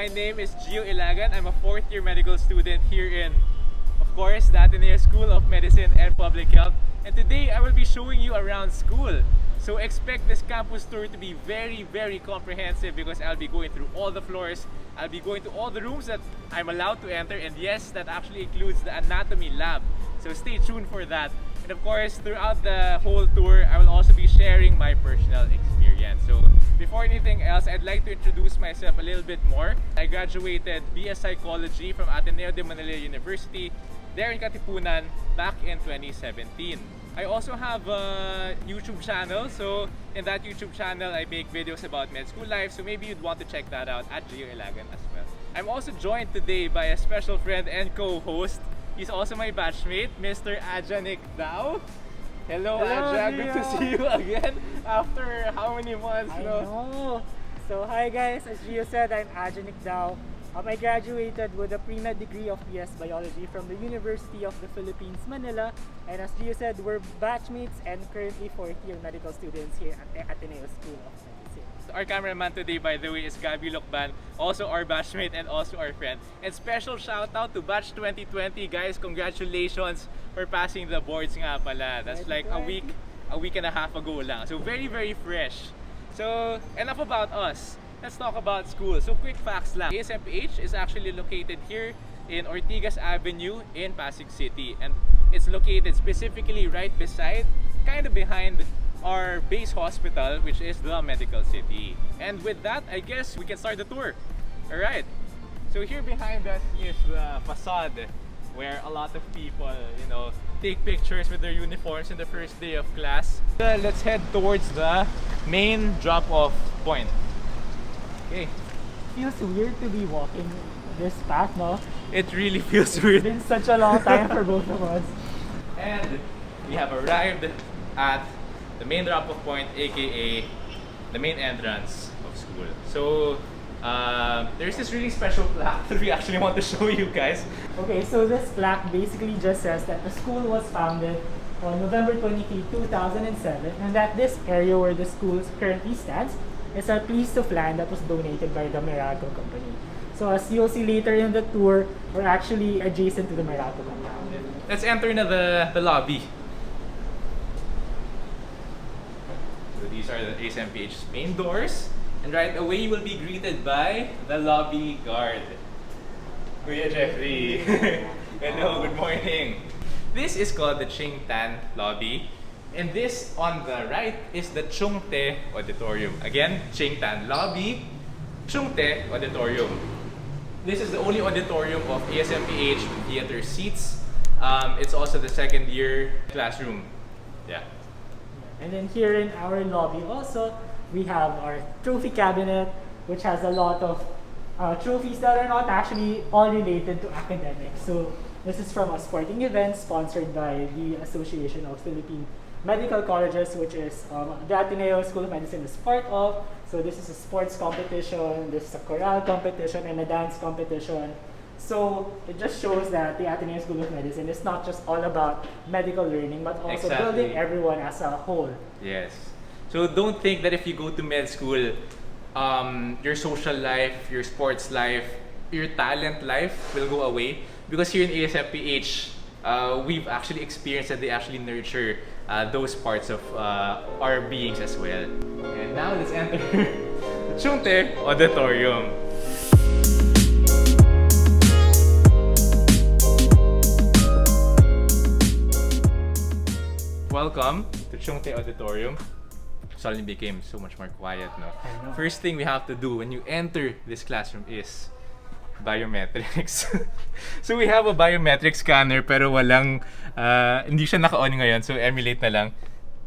my name is Ilagan. I'm a fourth year medical student here in, of course, the Ateneo School of Medicine and Public Health. And today I will be showing you around school. So expect this campus tour to be very, very comprehensive because I'll be going through all the floors. I'll be going to all the rooms that I'm allowed to enter, and yes, that actually includes the anatomy lab. So stay tuned for that. And of course, throughout the whole tour, I will also be sharing my personal experience. So before anything else, I'd like to introduce myself a little bit more. I graduated BS Psychology from Ateneo de Manila University there in Katipunan back in 2017. I also have a YouTube channel, so in that YouTube channel I make videos about med school life, so maybe you'd want to check that out at Ilagan as well. I'm also joined today by a special friend and co-host. He's also my batchmate, Mr. Nicdao. Hello Aja, good to see you again after how many months? I know. So hi guys, as Gio said, I'm Nicdao. I graduated with a pre-med degree of BS Biology from the University of the Philippines, Manila. And as Gio said, we're batchmates and currently fourth year medical students here at Ateneo School of Medicine. Our cameraman today, by the way, is Gabriel, Lukban, also our batchmate and also our friend. And special shout out to Batch 2020, guys. Congratulations for passing the boards nga pala. That's like a week and a half ago lang. So very, very fresh. So enough about us. Let's talk about school. So quick facts lang. Asmph is actually located here in Ortigas Avenue in Pasig City. And it's located specifically right beside, kind of behind our base hospital, which is the Medical City. And with that, I guess we can start the tour. Alright. So here behind us is the facade where a lot of people, you know, take pictures with their uniforms in the first day of class. Let's head towards the main drop-off point. Okay. Feels weird to be walking this path, no? It really feels weird. It's been such a long time for both of us. And we have arrived at the main drop-off point, aka the main entrance of school. So there's this really special plaque that we actually want to show you guys. Okay, so this plaque basically just says that the school was founded on November 23, 2007, and that this area where the school currently stands is a piece of land that was donated by the Miracle Company. So as you'll see later in the tour, we're actually adjacent to the Miracle compound. Let's enter into the lobby. So these are the Asmph's main doors. And right away you will be greeted by the lobby guard. Kuya Jeffrey. Hello, good morning. This is called the Ching Tan lobby. And this on the right is the Chung Te Auditorium. Again, Ching Tan lobby, Chung Te Auditorium. This is the only auditorium of Asmph with theater seats. It's also the second year classroom. Yeah. And then here in our lobby also, we have our trophy cabinet, which has a lot of trophies that are not actually all related to academics. So this is from a sporting event sponsored by the Association of Philippine Medical Colleges, which is the Ateneo School of Medicine is part of. So this is a sports competition, this is a chorale competition, and a dance competition. So it just shows that the Ateneo School of Medicine is not just all about medical learning, but also building everyone as a whole. Yes. So don't think that if you go to med school, your social life, your sports life, your talent life will go away. Because here in Asmph, we've actually experienced that they actually nurture those parts of our beings as well. And now let's enter the Chung Te Auditorium. Welcome to Chung Te Auditorium. Suddenly became so much more quiet, no? I know. First thing we have to do when you enter this classroom is biometrics. So we have a biometric scanner pero walang hindi siya naka-on ngayon, so emulate na lang.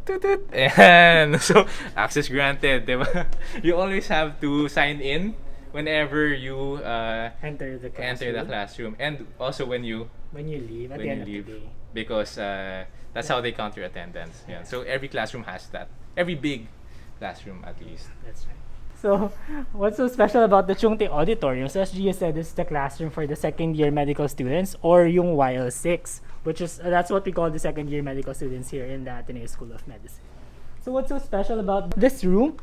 Tutut. And so access granted, diba? You always have to sign in whenever you Enter the classroom, and also when you leave at the end of the day. because that's how they count your attendance. Yeah. So every classroom has that. Every big classroom at least. That's right. So, what's so special about the Chung Te Auditorium? So, as Gia said, this is the classroom for the second year medical students, or yung YL6, which is that's what we call the second year medical students here in the Ateneo School of Medicine. So, what's so special about this room?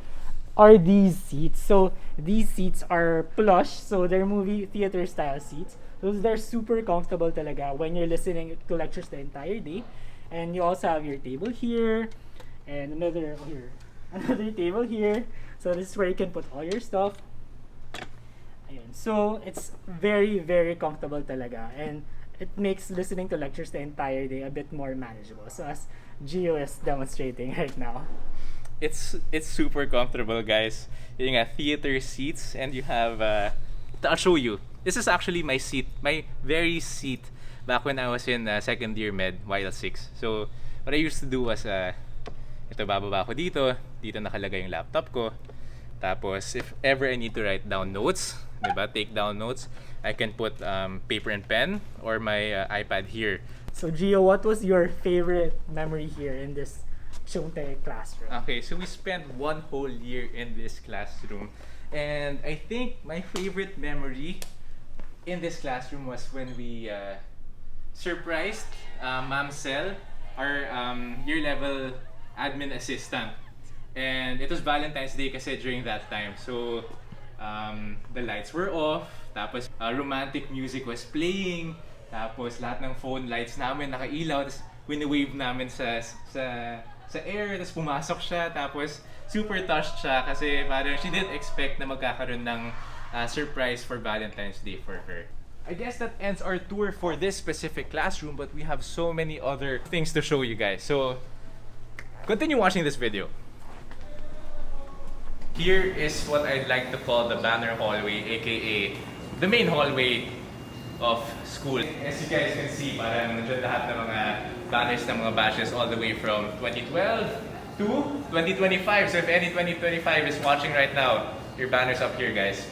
are these seats. So these seats are plush, so they're movie theater style seats. So they're super comfortable talaga when you're listening to lectures the entire day. And you also have your table here, and another here, another table here. So this is where you can put all your stuff. Ayun. So it's very, very comfortable talaga, and it makes listening to lectures the entire day a bit more manageable. So as Gio is demonstrating right now. It's super comfortable, guys. You got theater seats, and you have. I'll show you. This is actually my seat, my very seat back when I was in second year med, YL6. So what I used to do was, ito bababa ko dito nakalagay yung laptop ko. Tapos if ever I need to write down notes, diba, take down notes, I can put paper and pen or my iPad here. So Gio, what was your favorite memory here in this Untitled Classroom? Okay, so we spent 1 whole year in this classroom, and I think my favorite memory in this classroom was when we surprised Ma'am Sel, our year level admin assistant, and it was Valentine's Day kasi during that time. So the lights were off, tapos romantic music was playing, tapos lahat ng phone lights namin nakailaw, tapos wini-wave namin sa air, tapos pumasok siya, tapos super touched siya kasi parang she didn't expect na magkakaroon ng surprise for Valentine's Day for her. I guess that ends our tour for this specific classroom, but we have so many other things to show you guys. So continue watching this video. Here is what I'd like to call the banner hallway, aka the main hallway of school. As you guys can see, parang nandiyan lahat ng mga banners ng mga batches all the way from 2012 to 2025. So if any 2025 is watching right now, your banner's up here, guys.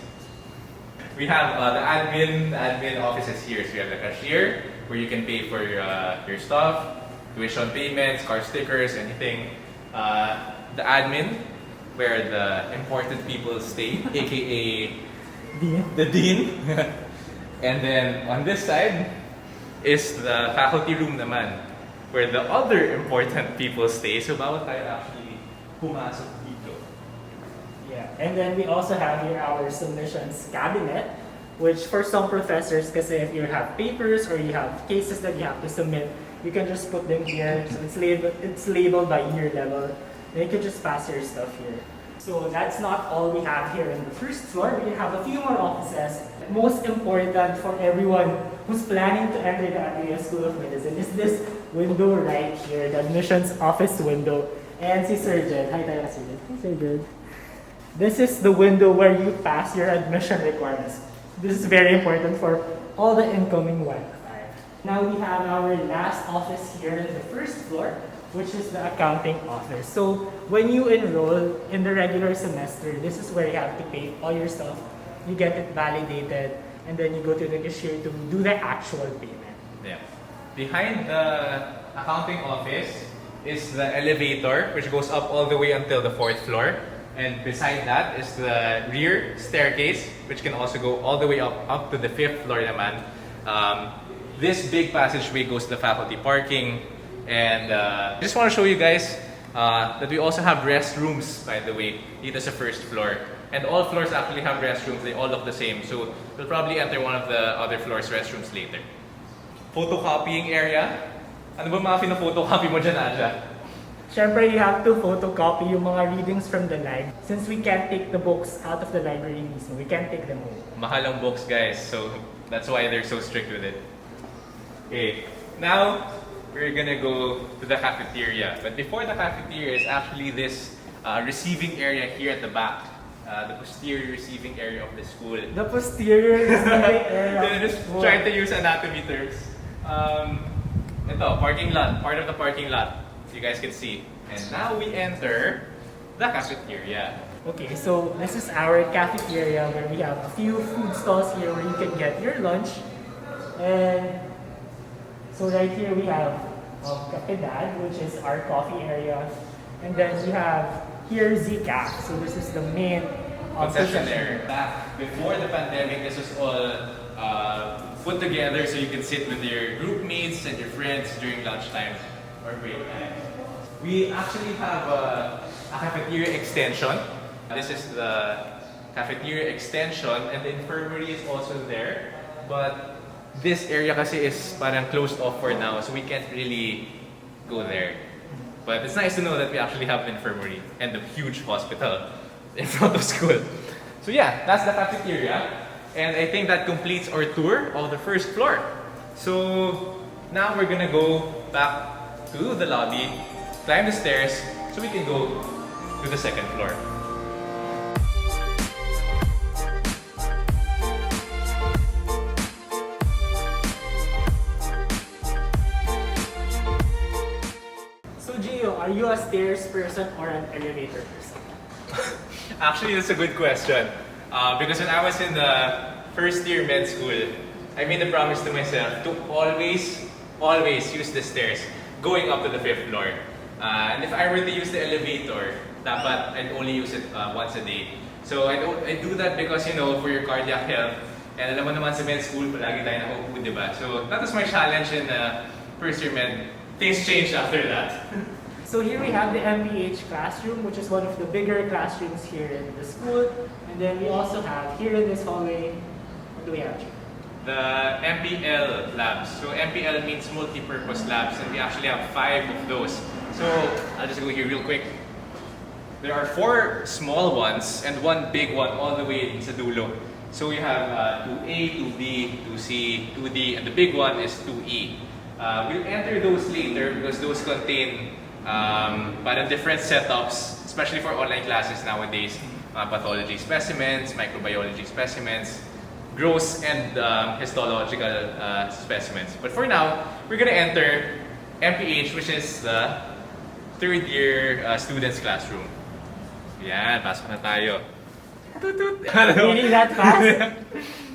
We have the admin offices here. So we have the cashier, where you can pay for your stuff, tuition payments, car stickers, anything. The admin, where the important people stay, aka the dean. And then on this side is the faculty room naman, where the other important people stay. So bawat tayo actually pumasok dito. Yeah, and then we also have here our submissions cabinet, which for some professors, kasi if you have papers or you have cases that you have to submit, you can just put them here. So it's labeled by year level. Then you can just pass your stuff here. So that's not all we have here in the first floor. We have a few more offices. Most important for everyone who's planning to enter the Ateneo School of Medicine is this window right here, the admissions office window. And si Sir Jed. Hi tayo Sir Jed. Hi Sir Jed. This is the window where you pass your admission requirements. This is very important for all the incoming Wi-Fi. Now we have our last office here in the first floor, which is the accounting office. So when you enroll in the regular semester, this is where you have to pay all your stuff. You get it validated, and then you go to the cashier to do the actual payment. Yeah. Behind the accounting office is the elevator, which goes up all the way until the 4th floor. And beside that is the rear staircase, which can also go all the way up to the 5th floor naman. This big passageway goes to the faculty parking. And I just want to show you guys that we also have restrooms, by the way, dito sa first floor. And all floors actually have restrooms. They all look the same. So we'll probably enter one of the other floors' restrooms later. Photocopying area. Ano ba mga pina-photocopy mo dyan, Aja? Siyempre, you have to photocopy yung mga readings from the library. Since we can't take the books out of the library mismo, we can't take them home. Mahal ang books, guys. So that's why they're so strict with it. Okay, now we're gonna go to the cafeteria. But before the cafeteria is actually this receiving area here at the back. The posterior receiving area of the school. The posterior receiving area of the Just school. trying to use anatomy terms. Ito, parking lot. Part of the parking lot. You guys can see. And now we enter the cafeteria. Okay, so this is our cafeteria where we have a few food stalls here where you can get your lunch. And so right here we have Cafedad, which is our coffee area. And then we have here Zika. So this is the main Concessionaire. Back before the pandemic, this was all put together so you can sit with your group mates and your friends during lunchtime or break time. We actually have a cafeteria extension This is the Cafeteria Extension, and the infirmary is also there. But this area kasi is parang closed off for now, so we can't really go there. But it's nice to know that we actually have an infirmary and a huge hospital in front of school. So yeah, that's the cafeteria. And I think that completes our tour of the first floor. So now we're gonna go back to the lobby, climb the stairs, so we can go to the second floor. So Gio, are you a stairs person or an elevator person? Actually, that's a good question. Because when I was in the first year med school, I made a promise to myself to always use the stairs going up to the 5th floor. And if I were to use the elevator, dapat I'd only use it once a day. So I do that because, you know, for your cardiac health. And alam mo naman sa med school, palagi tayo nakaupo, diba? So that was my challenge in first year med. Things changed after that. So here we have the Mbh Classroom, which is one of the bigger classrooms here in the school. And then we also have here in this hallway, what do we have here? The Mbl Labs. So Mbl means multi-purpose labs, and we actually have 5 of those. So I'll just go here real quick. There are 4 small ones and 1 big one all the way sa dulo. So we have 2A, 2B, 2C, 2D, and the big one is 2E. We'll enter those later because those contain parang different setups, especially for online classes nowadays. Pathology specimens, microbiology specimens, gross and histological specimens. But for now, we're gonna enter MPH, which is the 3rd year students classroom. Yan, pasok na tayo. Really that fast?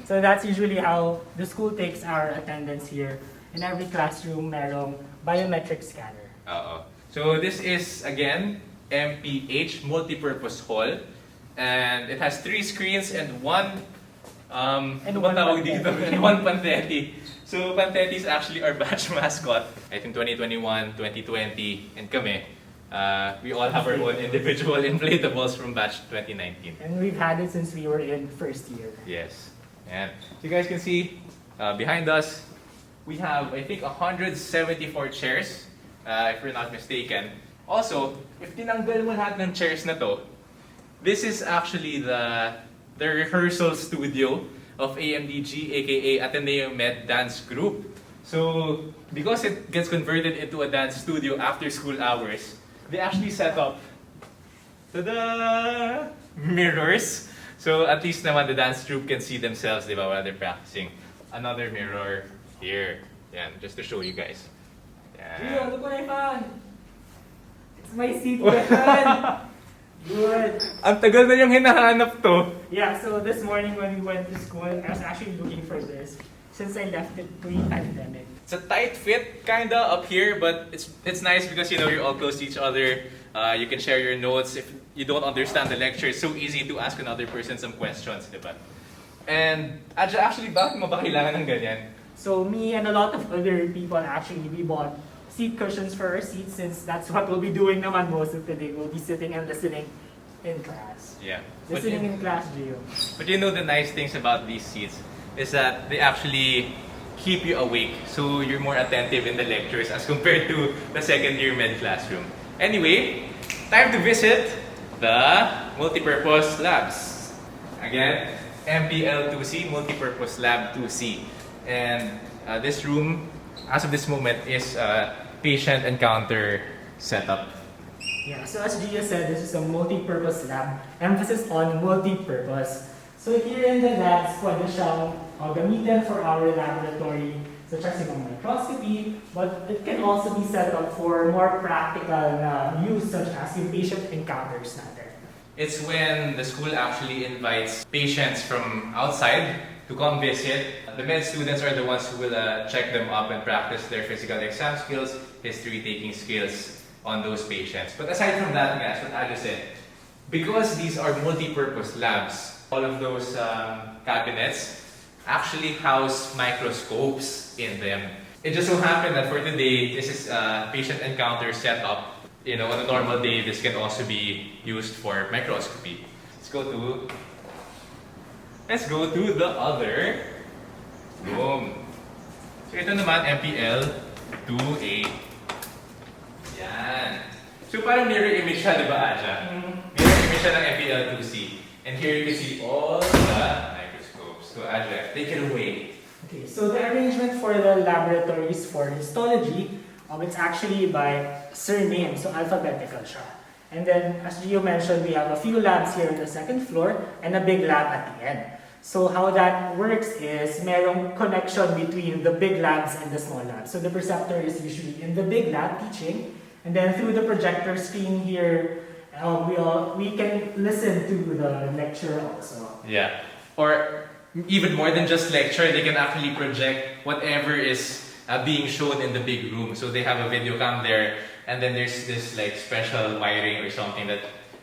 So that's usually how the school takes our attendance here. In every classroom, merong biometric scanner. So this is, again, MPH, Multipurpose Hall. And it has 3 screens and 1 and one Pantetti. So Pantetti is actually our batch mascot. I think 2021, 2020, and kami. We all have our own individual inflatables from batch 2019. And we've had it since we were in first year. Yes. And so you guys can see behind us, we have, I think, 174 chairs, if we're not mistaken. Also, if tinanggal mo lahat ng chairs na to, this is actually the rehearsal studio of AMDG, aka Ateneo Med Dance Group. So, because it gets converted into a dance studio after school hours, they actually set up tada, mirrors. So at least naman the dance troupe can see themselves, di ba, while they're practicing. Another mirror here. Yan, just to show you guys. Gio, look what I found! It's my seat cushion! Good! Ang tagal na yung hinahanap to. Yeah, so this morning when we went to school, I was actually looking for this since I left it pre-pandemic. It's a tight fit, kinda, up here, but it's nice because, you know, you're all close to each other. You can share your notes. If you don't understand the lecture, it's so easy to ask another person some questions, diba? And actually, bakit mo ba kailangan ng ganyan? So me and a lot of other people actually, we bought seat cushions for our seats since that's what we'll be doing naman most of the day. We'll be sitting and listening in class. Yeah. Listening in class, Gio. But you know the nice things about these seats is that they actually keep you awake. So you're more attentive in the lectures as compared to the 2nd year med classroom. Anyway, time to visit the multipurpose labs. Again, MPL2C, Multipurpose Lab 2C. And this room, as of this moment, is patient encounter setup. Yeah, so as Gia said, this is a multi-purpose lab. Emphasis on multi-purpose. So here in the labs, pwede siyang gamitin for our laboratory, such as yung microscopy, but it can also be set up for more practical use, such as yung patient encounters natin. It's when the school actually invites patients from outside to come visit. The med students are the ones who will check them up and practice their physical exam skills, history-taking skills on those patients. But aside from that, guys, what I just said, because these are multi-purpose labs, all of those cabinets actually house microscopes in them. It just so happened that for today, this is a patient encounter setup. You know, on a normal day, this can also be used for microscopy. let's go to the other room. So ito naman, MPL 2A. Yan. So parang mirror image siya, di ba, Aja? Mirror image siya ng MPL 2C. And here you can see all the microscopes. So Aja, take it away. Okay, so the arrangement for the laboratories for histology, it's actually by surname, so alphabetical siya. And then, as Gio mentioned, we have a few labs here on the second floor and a big lab at the end. So how that works is merong connection between the big labs and the small labs. So the preceptor is usually in the big lab teaching, and then through the projector screen here, we can listen to the lecture also. Yeah. Or even more than just lecture, they can actually project whatever is being shown in the big room. So they have a video cam there, and then there's this like special wiring or something that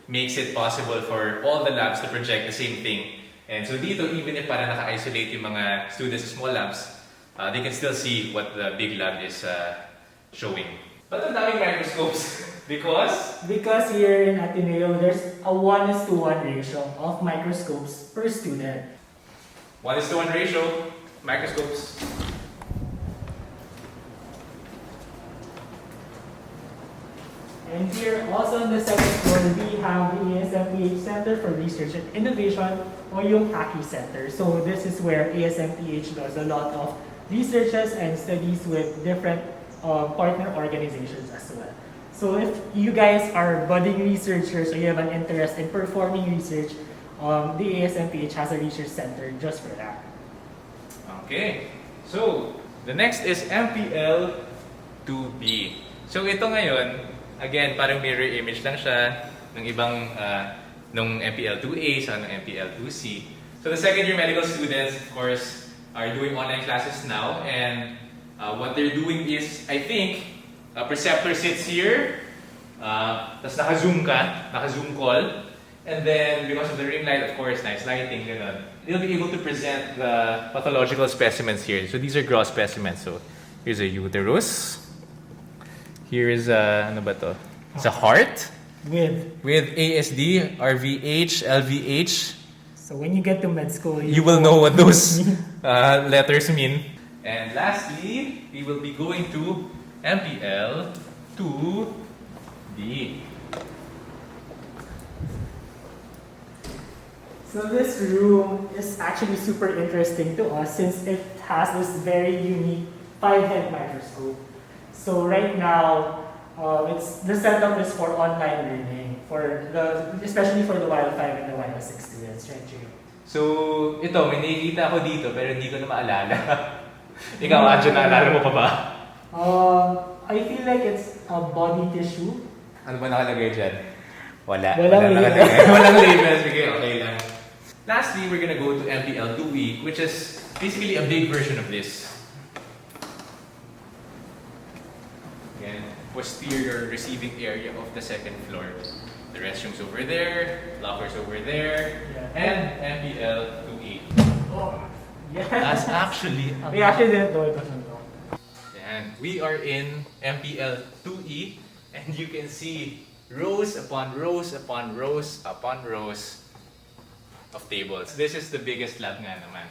makes it possible for all the labs to project the same thing. And so dito, even if para naka-isolate yung mga students sa small labs, they can still see what the big lab is showing. But ang daming microscopes because here in Ateneo, there's a 1:1 ratio of microscopes per student. 1:1 ratio, microscopes. And here, also on the second floor, we have the ASMPH Center for Research and Innovation, or yung ACI Center. So this is where ASMPH does a lot of researches and studies with different partner organizations as well. So if you guys are budding researchers or you have an interest in performing research, the ASMPH has a research center just for that. Okay. So, the next is MPL 2B. So ito ngayon, again, parang mirror image lang siya ng ibang nung MPL 2A sa ng MPL 2C. So the second year medical students, of course, are doing online classes now, and what they're doing is, I think, a preceptor sits here, tapos naka-zoom call, and then because of the ring light, of course, nice lighting, ganun, they'll be able to present the pathological specimens here. So these are gross specimens. So here's a uterus. Here is ano ba to? It's a heart with ASD, RVH, LVH. So when you get to med school, you will know what those letters mean. And lastly, we will be going to MPL 2D. So this room is actually super interesting to us since it has this very unique 5-head microscope. So right now, the setup is for online learning, especially for the WIL 5 and the WIL 6 students, right, Jay? So ito, may nakikita ako dito pero hindi ko na maalala. Ikaw, Anjo, naalala mo pa ba? I feel like it's a body tissue. Ano ba nakalagay dyan? Walang label. Walang label. Sige, okay lang. Lastly, we're gonna go to MPL 2E, which is basically a big version of this. Posterior receiving area of the second floor. The restrooms over there, lockers over there, and MPL 2E. Oh, yeah. That's actually we actually didn't know it was on. And we are in MPL 2E, and you can see rows upon rows upon rows upon rows of tables. This is the biggest lab nga naman.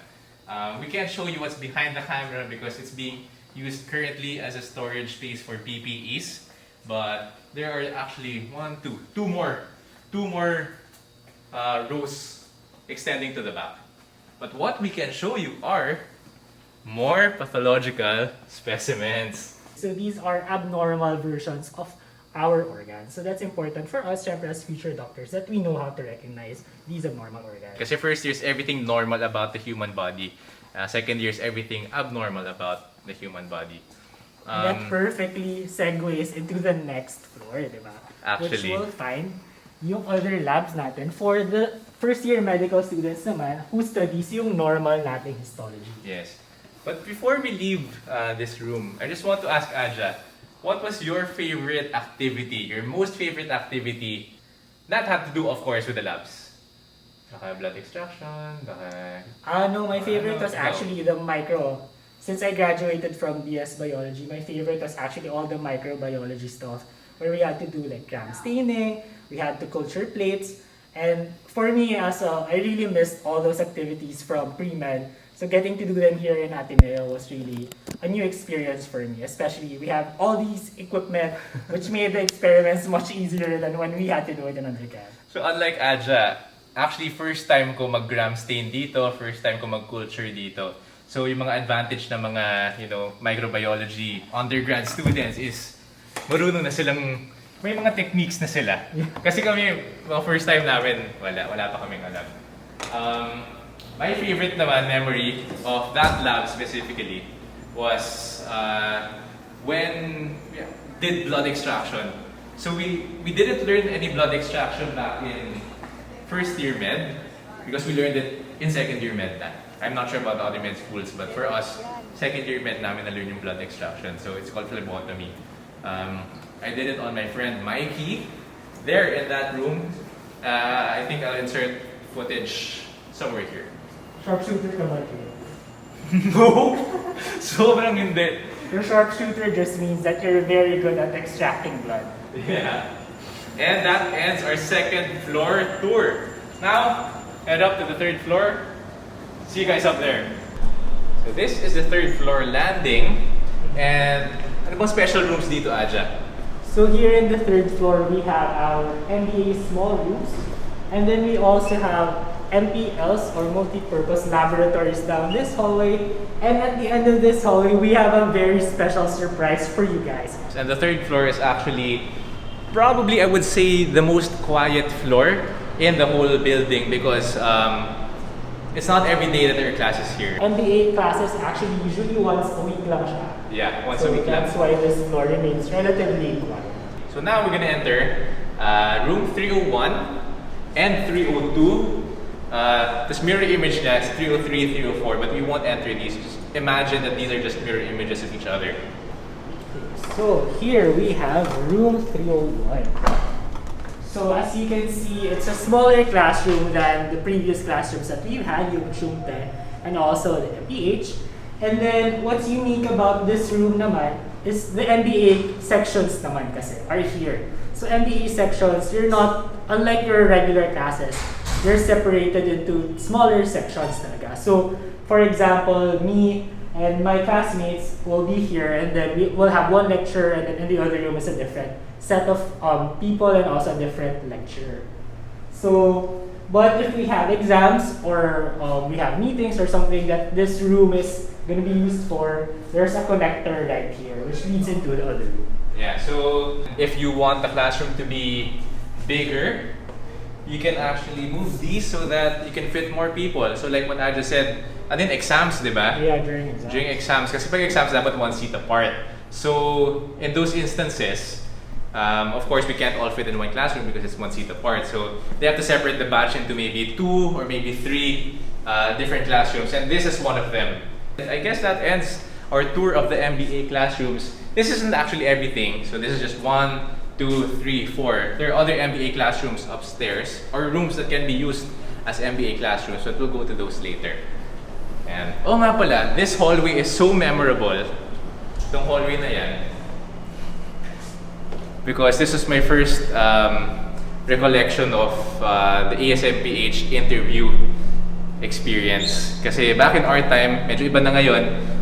We can't show you what's behind the camera because it's being used currently as a storage space for PPEs, but there are actually two more rows extending to the back. But what we can show you are more pathological specimens. So these are abnormal versions of our organs. So that's important for us, syempre, as future doctors, that we know how to recognize these abnormal organs. Kasi first year is everything normal about the human body. Second year is everything abnormal about the human body. And that perfectly segues into the next floor, di ba? Actually. Which we'll find yung other labs natin for the first year medical students naman who studies yung normal nating histology. Yes. But before we leave this room, I just want to ask Aja, what was your favorite activity, your most favorite activity that had to do, of course, with the labs? Blood extraction, no, my favorite was actually the micro. Since I graduated from BS Biology, my favorite was actually all the microbiology stuff, where we had to do like gram staining, we had to culture plates, And for me, I really missed all those activities from pre-med. So getting to do them here in Ateneo was really a new experience for me. Especially, we have all these equipment, which made the experiments much easier than when we had to do it in undergrad. So unlike Aja, actually first time ko mag-gram stain dito, first time ko mag-culture dito. So yung mga advantage ng mga, microbiology undergrad students is marunong na silang, may mga techniques na sila. Kasi kami, first time namin, wala pa kaming alam. My favorite naman memory of that lab specifically was when we did blood extraction. So we didn't learn any blood extraction back in first year med because we learned it in second year med na. I'm not sure about the other med schools, but for us, second year med namin na learn yung blood extraction. So it's called phlebotomy. I did it on my friend Mikey. There in that room, I think I'll insert footage somewhere here. Sharpshooter ka ba kayo? No! Sobrang hindi. Your sharpshooter just means that you're very good at extracting blood. Yeah. And that ends our second floor tour. Now, head up to the third floor. See you guys up there. So this is the third floor landing. And ano bang special rooms dito, Aja? So here in the third floor, we have our MBA small rooms. And then we also have MPLs or multi-purpose laboratories down this hallway. And at the end of this hallway, we have a very special surprise for you guys. And the third floor is actually probably, I would say, the most quiet floor in the whole building because it's not every day that there are classes here. MBA classes actually usually once a week lang siya. Yeah, once a week lang. That's why this floor remains relatively quiet. So now we're gonna enter room 301 and 302. This mirror image niya is 303, 304, but we won't enter these. Just imagine that these are just mirror images of each other. So here we have room 301. So as you can see, it's a smaller classroom than the previous classrooms that we've had, yung Chumte and also the MPH. And then what's unique about this room naman is the MBA sections naman kasi are here. So MBA sections, you're not, unlike your regular classes, they're separated into smaller sections talaga. So for example, me and my classmates will be here and then we will have one lecture and then in the other room is a different set of people and also a different lecturer. So, but if we have exams or we have meetings or something that this room is going to be used for, there's a connector right here which leads into the other room. Yeah, so if you want the classroom to be bigger, you can actually move these so that you can fit more people. So like what I just said, and then exams, di ba? Yeah, during exams. During exams, kasi pag exams dapat one seat apart. So in those instances, of course we can't all fit in one classroom because it's one seat apart. So they have to separate the batch into maybe 2 or maybe 3 different classrooms, and this is one of them. I guess that ends our tour of the MBA classrooms. This isn't actually everything. So this is just 1, 2, 3, 4. There are other MBA classrooms upstairs or rooms that can be used as MBA classrooms, but we'll go to those later. And oh nga pala, this hallway is so memorable. Itong hallway na yan. Because this is my first recollection of the ASMPH interview experience. Kasi back in our time, medyo iba na ngayon.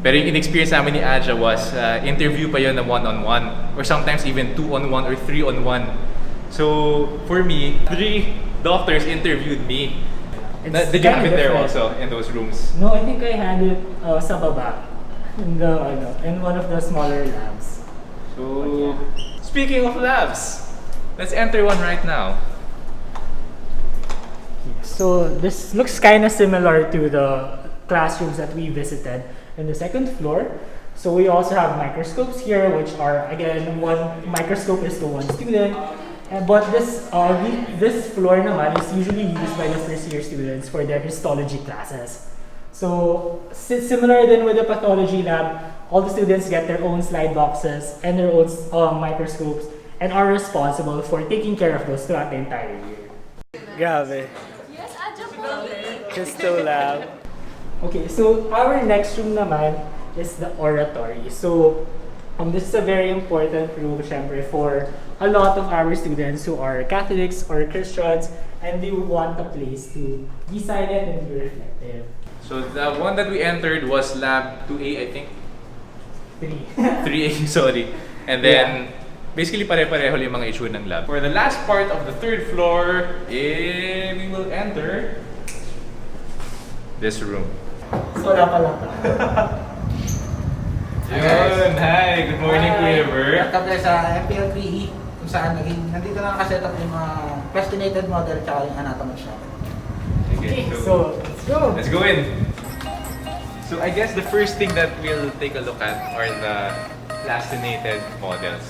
Pero yung in-experience namin ni Aja was interview pa yun na one-on-one or sometimes even 2-on-1 or 3-on-1. So for me, 3 doctors interviewed me. Did you have it there also in those rooms? No, I think I had it sa baba in one of the smaller labs. So speaking of labs, let's enter one right now. So this looks kind of similar to the classrooms that we visited in the second floor. So we also have microscopes here, which are again one microscope is to one student. But this floor naman is usually used by the first year students for their histology classes. So similar than with the pathology lab, all the students get their own slide boxes and their own microscopes and are responsible for taking care of those throughout the entire year. Grabe. Yes, adyo po. Histo lab. Okay, so our next room naman is the oratory. So This is a very important room, syempre, for a lot of our students who are Catholics or Christians, and they want a place to be silent and be reflective. So the one that we entered was Lab 2A, I think. 3. 3A, sorry. And then, basically pare-pareho yung mga issue ng lab. For the last part of the third floor, we will enter this room. So, wala pala. Yun, hi! Good morning, Kuya Ver. Welcome tayo sa Mbl 3E kung saan nandito na nakaset up yung mga plastinated model tsaka yung anatomy natin. Okay, so let's go. Let's go in. So I guess the first thing that we'll take a look at are the plastinated models.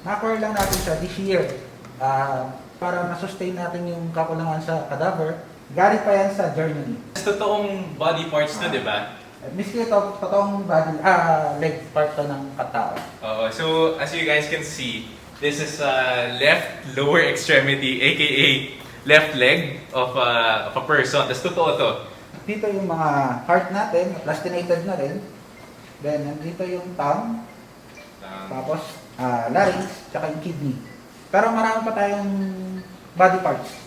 Na-acquire lang natin siya this year para ma-sustain natin yung kakulangan sa cadaver. Galing pa yan sa Germany. Totoong body parts to, di ba? Miski ito, totoong body, leg part to ng katao. So as you guys can see, this is left lower extremity, aka left leg of a person. Tapos totoo to. Dito yung mga heart natin, plastinated na rin. Then, nandito yung tongue. Tapos, larynx, tsaka yung kidney. Pero marami pa tayong body parts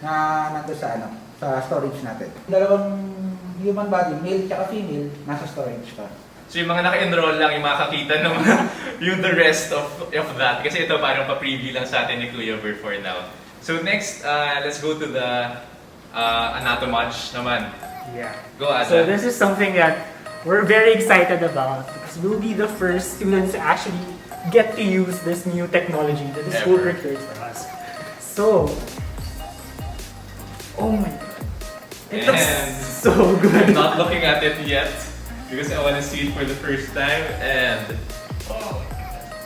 na nandun sa storage natin. Dalawang human body, male tsaka female, nasa storage pa. So yung mga naka-enroll lang, yung makakita ng yung the rest of that. Kasi ito parang pa-preview lang sa atin ni Kuya Ver for now. So next, let's go to the anatomage naman. Yeah. Go, Ada. So this is something that we're very excited about because we'll be the first students to actually get to use this new technology that the school prepared for us. So, oh my god, it looks so good. I'm not looking at it yet because I want to see it for the first time and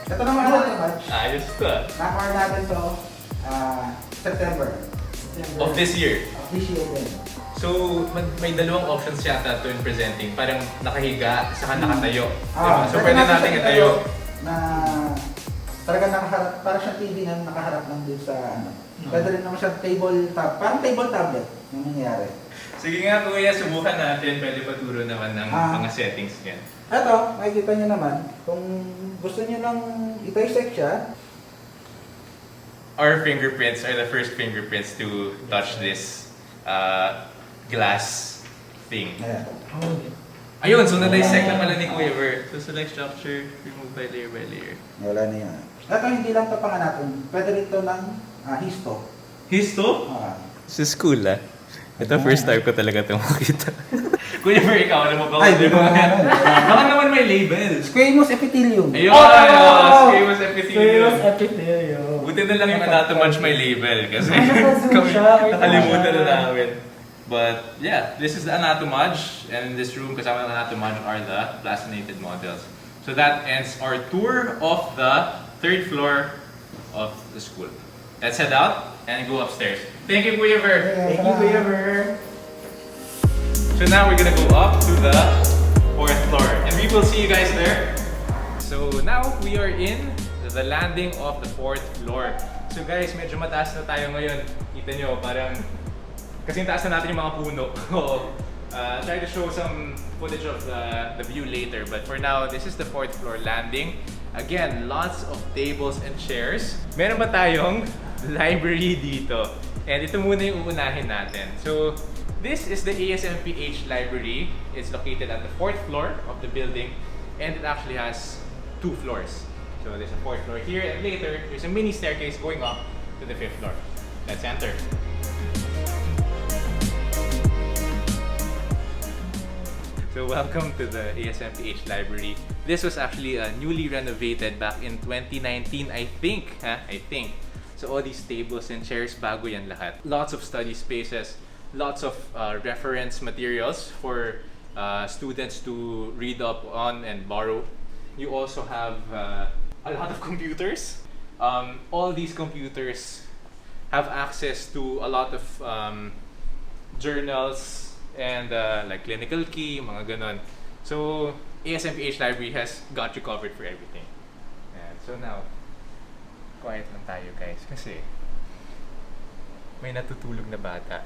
Ito naman natin, March. ayos to. Na-acquire natin to September. Of this year. Of this year din. So, may dalawang options yata to in presenting. Parang nakahiga, saka nakatayo. Diba? So, pwede natin itayo. Na talaga nakaharap, para siya TV na nakaharap lang din sa ano. Pwede rin naman siya parang table tablet yung nangyayari. Sige nga Kuya, subukan natin. Pwede paturo naman ng mga settings niyan. Ito, makikita nyo naman, kung gusto nyo lang i-dissect siya. Our fingerprints are the first fingerprints to touch this glass thing. Ayan. Ayun, so na-dissect na pala ni Kuya Ver. So select structure, remove by layer. Wala na yan. Ito, hindi lang ito pang natin. Pwede rin ito ng histo. Histo? Sa school Ito Ah. first time ko talaga ito makita. Kuya Ver, ikaw alam mo ba? Ay, di ba? Baka naman may label. Squamous epithelium. Ayun! Squamous epithelium. Squamous epithelium. Buti na lang yung anatomage may label kasi Naka-zoom siya. nakalimutan na namin. But yeah, this is the anatomage, and in this room kasama ng anatomage are the plastinated models. So that ends our tour of the third floor of the school. Let's head out and go upstairs. Thank you, Kuya Ver. Thank you, Kuya Ver. So now we're gonna go up to the fourth floor, and we will see you guys there. So now we are in the landing of the fourth floor. So guys, medyo mataas na tayo ngayon. Kita nyo, parang kasing taas na natin yung mga puno. Try to show some footage of the view later, but for now, this is the fourth floor landing. Again, lots of tables and chairs. Meron ba tayong library dito? And ito muna yung uunahin natin. So, this is the Asmph Library. It's located at the fourth floor of the building, and it actually has 2 floors. So there's a fourth floor here, and later there's a mini staircase going up to the 5th floor. Let's enter. So welcome to the Asmph Library. This was actually newly renovated back in 2019, I think. I think. So all these tables and chairs, bago yan lahat. Lots of study spaces, lots of reference materials for students to read up on and borrow. You also have a lot of computers. All these computers have access to a lot of journals, and like clinical key, mga ganon. So Asmph Library has got you covered for everything. And so now, quiet lang tayo guys kasi may natutulog na bata.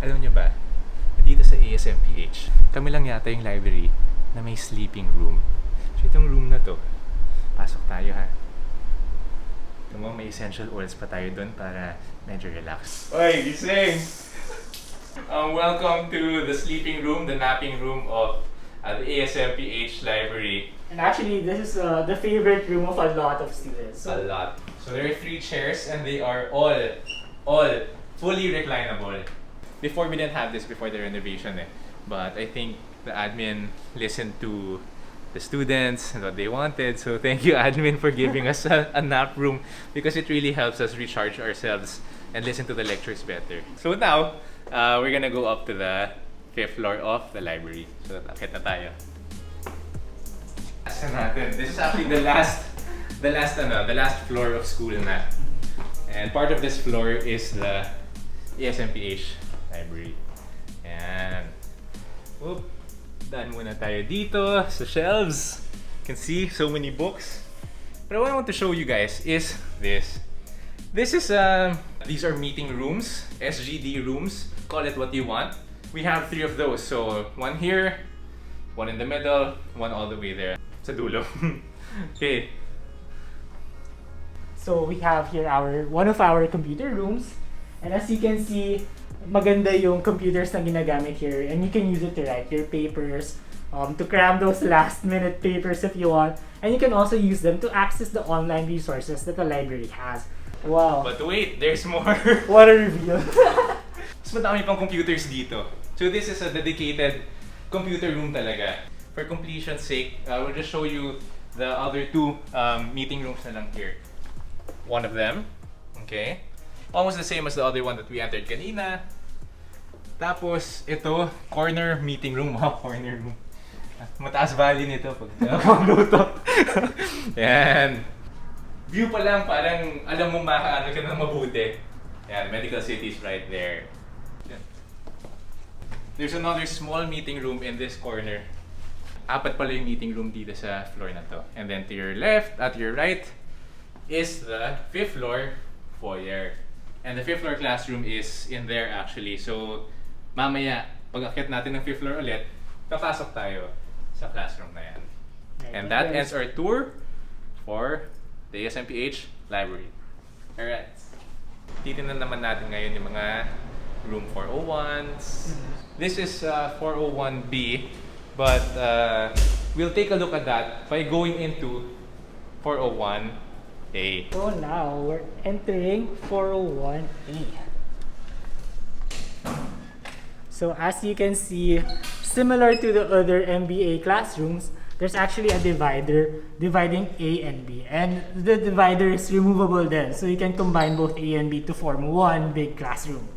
Alam nyo ba, dito sa Asmph, kami lang yata yung library na may sleeping room. So itong room na to, pasok tayo ha. Ito mo, may essential oils pa tayo dun para medyo relax. Oy, gising! Welcome to the sleeping room, the napping room of the Asmph Library. And actually, this is the favorite room of a lot of students. A lot. So there are 3 chairs and they are all fully reclinable. Before we didn't have this before the renovation but I think the admin listened to the students and what they wanted. So thank you admin for giving us a nap room because it really helps us recharge ourselves and listen to the lectures better. So now, we're gonna go up to the 5th floor of the library. So akit na tayo. This is actually the last floor of school na. And part of this floor is the Asmph Library. And whoop, daan muna tayo dito sa shelves. You can see so many books. But what I want to show you guys is this. These are meeting rooms, SGD rooms. Call it what you want. We have 3 of those. So one here, one in the middle, one all the way there. Sa dulo. Okay. So we have here one of our computer rooms, and as you can see, maganda yung computers na ginagamit here, and you can use it to write your papers, to cram those last-minute papers if you want, and you can also use them to access the online resources that the library has. Wow! But wait, there's more. What a reveal! Mas madami pang computers dito. So this is a dedicated computer room talaga. For completion's sake, we'll just show you the other 2 meeting rooms na lang here. One of them, okay? Almost the same as the other one that we entered kanina. Tapos, ito, corner meeting room. Wow, corner room. Mataas value nito pag magluto. Yan. View pa lang, parang alam mo makaano ka na mabuti. Yan, Medical City is right there. Yan. There's another small meeting room in this corner. 4 pala yung meeting room dito sa floor na to. And then to your left, at your right, is the 5th floor foyer. And the 5th floor classroom is in there actually. So, mamaya, pag akit natin ng 5th floor ulit, papasok tayo sa classroom na yan. And that ends our tour for the Asmph Library. Alright. Titignan naman natin ngayon yung mga room 401s. This is 401B, but we'll take a look at that by going into 401A. So now we're entering 401A. So as you can see, similar to the other Mbh classrooms, there's actually a divider dividing A and B. And the divider is removable then, so you can combine both A and B to form one big classroom.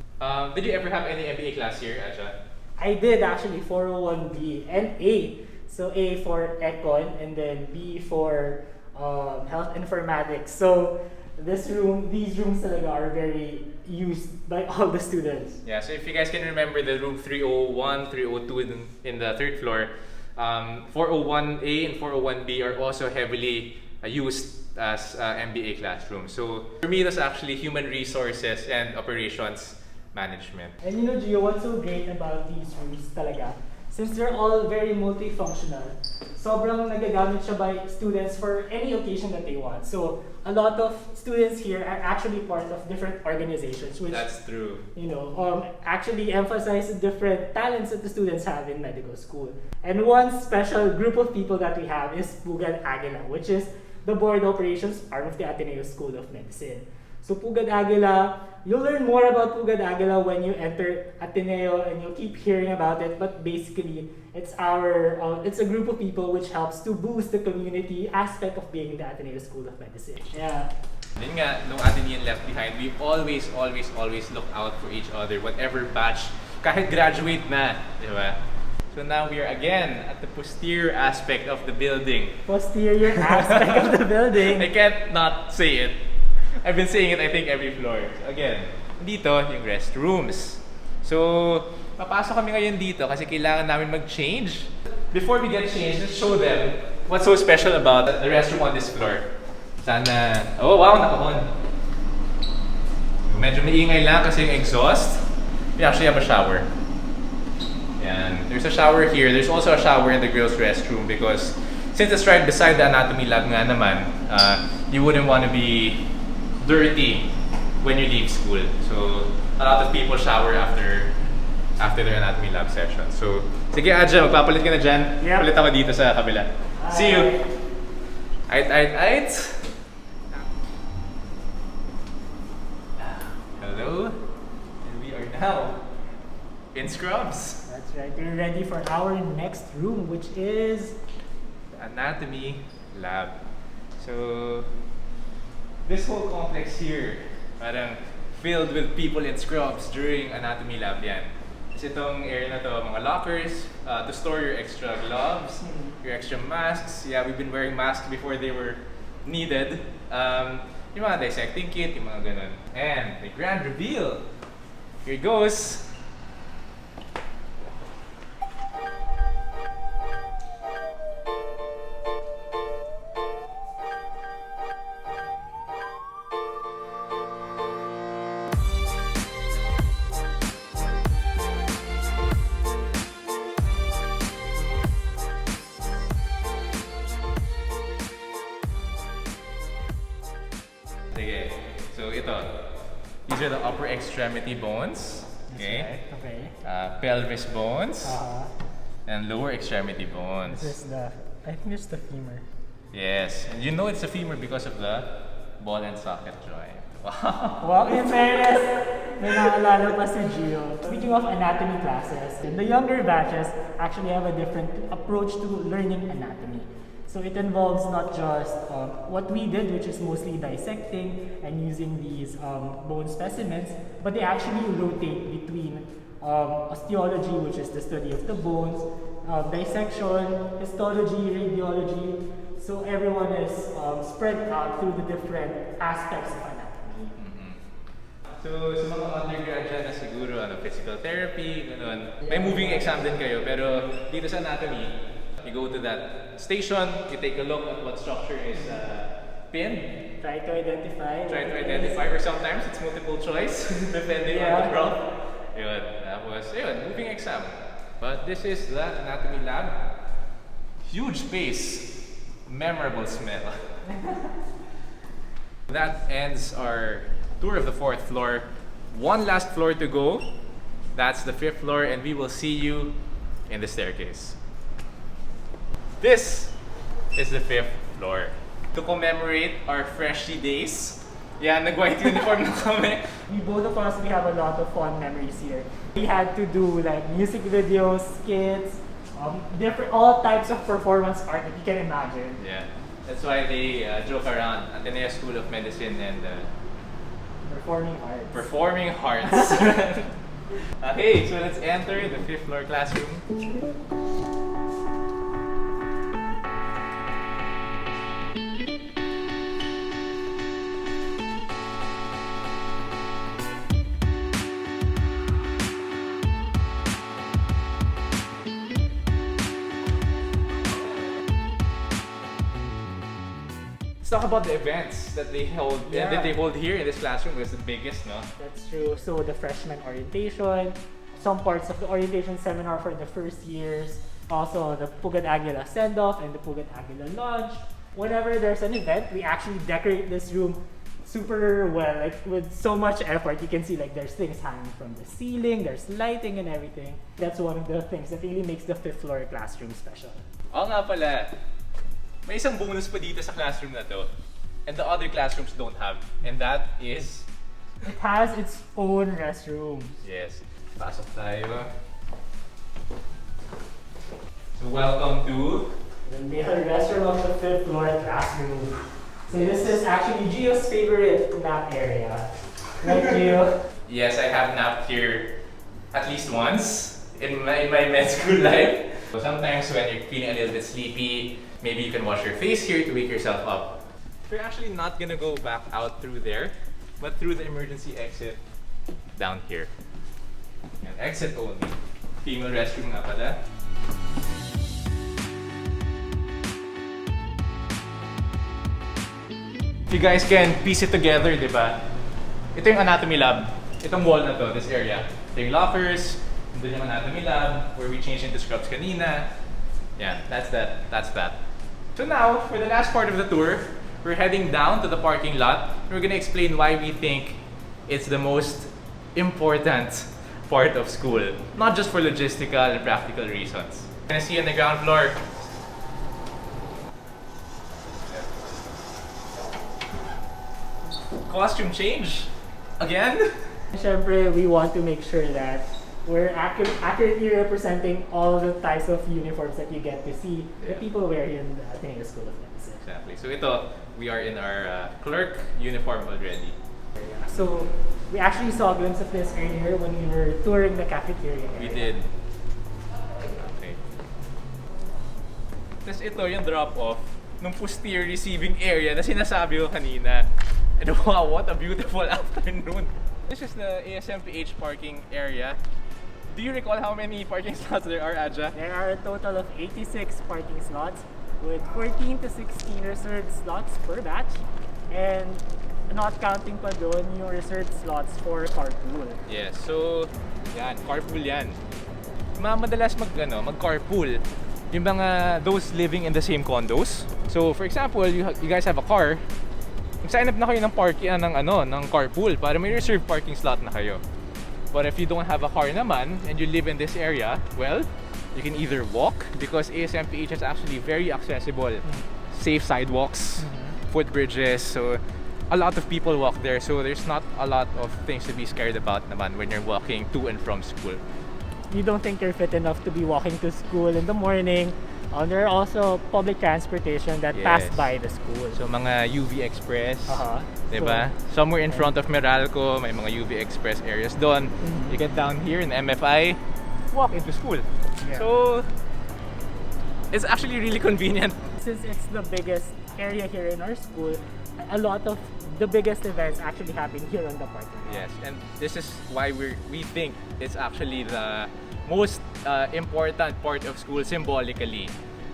Did you ever have any Mbh class here, Acha? I did actually, 401B and A. So A for Econ and then B for Health Informatics. So these rooms talaga are very used by all the students. Yeah, so if you guys can remember the room 301, 302 in the 3rd floor, 401A and 401B are also heavily used as Mbh classrooms. So for me, that's actually human resources and operations management. And you know, Gio, what's so great about these rooms talaga? Since they're all very multifunctional, sobrang nagagamit siya by students for any occasion that they want. So a lot of students here are actually part of different organizations, which that's true. You know, actually emphasize the different talents that the students have in medical school. And one special group of people that we have is Pugad Aguila, which is the board operations arm of the Ateneo School of Medicine. So Pugad Aguila, you'll learn more about Pugad Aguila when you enter Ateneo, and you'll keep hearing about it. But basically, it's a group of people which helps to boost the community aspect of being in the Ateneo School of Medicine. Yeah. Yun nga, nung Atenean left behind, we always look out for each other, whatever batch, kahit graduate na, di ba? So now we are again at the posterior aspect of the building. Posterior aspect of the building. I can't not say it. I've been saying it, I think, every floor. So again, dito yung restrooms. So, papasok kami ngayon dito kasi kailangan namin mag-change. Before we get changed, let's show them what's so special about the restroom on this floor. Sana... Oh, wow! Naka-on. Medyo maingay lang kasi yung exhaust. We actually have a shower. And there's a shower here. There's also a shower in the girls' restroom because since it's right beside the anatomy lab nga naman, you wouldn't want to be dirty when you leave school. So, a lot of people shower after their anatomy lab session. So, sige Adja, magpapalit ka na dyan. Yep. Palit ako dito sa kabila. See you! Ait. Hello. And we are now in scrubs. That's right. We're ready for our next room, which is The anatomy lab. So, this whole complex here, parang filled with people in scrubs during anatomy lab yan. Kasi itong area na to, mga lockers, to store your extra gloves, your extra masks. Yeah, we've been wearing masks before they were needed. Yung mga dissecting kit, yung mga ganun. And the grand reveal. Here it goes. Sige. So ito, these are the upper extremity bones. Okay. That's right. Okay. Pelvis bones Uh, and lower extremity bones. this is I think it's the femur. Yes, and you know it's a femur because of the ball and socket joint. Wow. Well, in fairness, may naalala pa si Gio. Speaking of anatomy classes, the younger batches actually have a different approach to learning anatomy. So it involves not just what we did, which is mostly dissecting and using these bone specimens, but they actually rotate between osteology, which is the study of the bones, dissection, histology, radiology. So everyone is spread out through the different aspects of anatomy. So, sa mga undergrad dyan na siguro, physical therapy, ganun. May moving exam din kayo, pero dito sa anatomy, you go to that station, you take a look at what structure is pinned. Try to identify. Or sometimes it's multiple choice, depending on the prof. Yun, tapos, yun, moving exam. But this is the anatomy lab. Huge space, memorable smell. That ends our tour of the 4th floor. One last floor to go. That's the 5th floor, and we will see you in the staircase. This is the 5th floor. To commemorate our freshie days. Yeah, nag-white uniform na kami. Both of us, we have a lot of fond memories here. We had to do like music videos, skits, all types of performance art that you can imagine. Yeah, that's why they joke around Ateneo School of Medicine and Performing arts. Okay, so let's enter the 5th floor classroom. Talk about the events that they hold that they hold here in this classroom was the biggest, no? That's true. So the freshman orientation, some parts of the orientation seminar for the first years, also the Pugat Aguila send-off and the Pugat Aguila launch. Whenever there's an event, we actually decorate this room super well, like with so much effort. You can see like there's things hanging from the ceiling, there's lighting and everything. That's one of the things that really makes the 5th floor classroom special. Oo nga pala. May isang bonus pa dito sa classroom na to. And the other classrooms don't have. And that is... It has its own restrooms. Yes. Pasok tayo. So welcome to... The restroom of the 5th floor classroom. So this is actually Gio's favorite nap area. Right, Gio? Yes, I have napped here at least once in my med school life. So sometimes when you're feeling a little bit sleepy, maybe you can wash your face here to wake yourself up. We're actually not gonna go back out through there, but through the emergency exit down here. And And exit only. Female restroom nga pala. If you guys can piece it together, di ba? Ito yung anatomy lab. Itong wall na to, this area. Ito yung lockers. Ito yung anatomy lab where we changed into scrubs kanina. Yeah, that's that. That's that. So now, for the last part of the tour, we're heading down to the parking lot. We're gonna explain why we think it's the most important part of school. Not just for logistical and practical reasons. You're gonna see on the ground floor. Costume change? Again? Syempre, we want to make sure that we're accurately representing all the types of uniforms that you get to see that people wear here in the Ateneo School of Medicine. Exactly. So ito, we are in our clerk uniform already. So we actually saw a glimpse of this earlier when we were touring the cafeteria area. We did. Okay. Tapos ito yung drop-off ng posterior receiving area na sinasabi ko kanina. And wow, what a beautiful afternoon. This is the Asmph parking area. Do you recall how many parking slots there are, Aja? There are a total of 86 parking slots with 14 to 16 reserved slots per batch, and not counting pa doon yung reserved slots for carpool. Yes, so yan, carpool yan. Madalas mag-carpool yung mga those living in the same condos. So for example, you guys have a car, mag-sign up na kayo ng parking ng carpool para may reserved parking slot na kayo. But if you don't have a car naman and you live in this area, well, you can either walk because Asmph is actually very accessible. Safe sidewalks, footbridges, so a lot of people walk there, so there's not a lot of things to be scared about naman when you're walking to and from school. You don't think you're fit enough to be walking to school in the morning. There are also public transportation that pass by the school. So mga UV Express, diba? So, somewhere in front of Meralco, may mga UV Express areas doon. You get down here in MFI, walk into school. Yeah. So it's actually really convenient. Since it's the biggest area here in our school, a lot of the biggest events actually happen here on the parking lot. Yes, and this is why we think it's actually the most important part of school symbolically.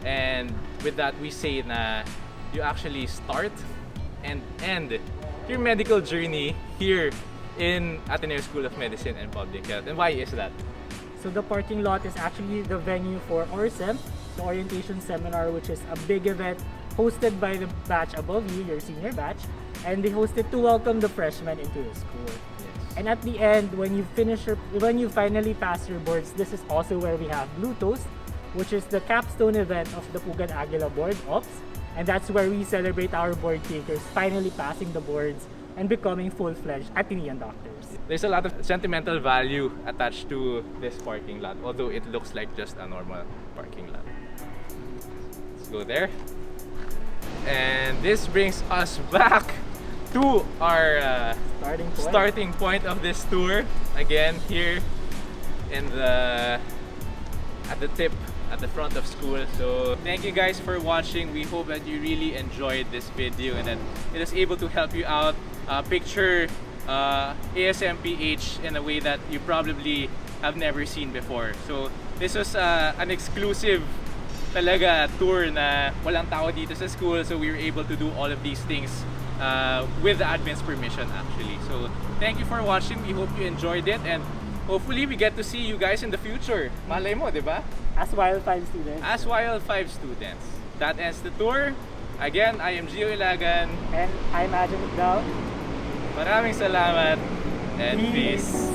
And with that, we say na you actually start and end your medical journey here in Ateneo School of Medicine and Public Health. And why is that? So the parking lot is actually the venue for ORSEM, the orientation seminar, which is a big event hosted by the batch above you, your senior batch, and they host it to welcome the freshmen into the school. And at the end, when you finally pass your boards, this is also where we have Blue Toast, which is the capstone event of the Pugan Aguila Board Ops, and that's where we celebrate our board takers finally passing the boards and becoming full-fledged Atenean doctors. There's a lot of sentimental value attached to this parking lot, although it looks like just a normal parking lot. Let's go there. And this brings us back to our starting point of this tour. Again, here in at the front of school. So thank you guys for watching. We hope that you really enjoyed this video and that it is able to help you out picture Asmph in a way that you probably have never seen before. So this was an exclusive talaga tour na walang tao dito sa school, so we were able to do all of these things with the admin's permission actually. So thank you for watching. We hope you enjoyed it, and hopefully we get to see you guys in the future. Malay mo, di ba? As YL5 students. As YL5 students. That ends the tour. Again, I am Gio Ilagan. And I'm Nicdao. Maraming salamat and peace.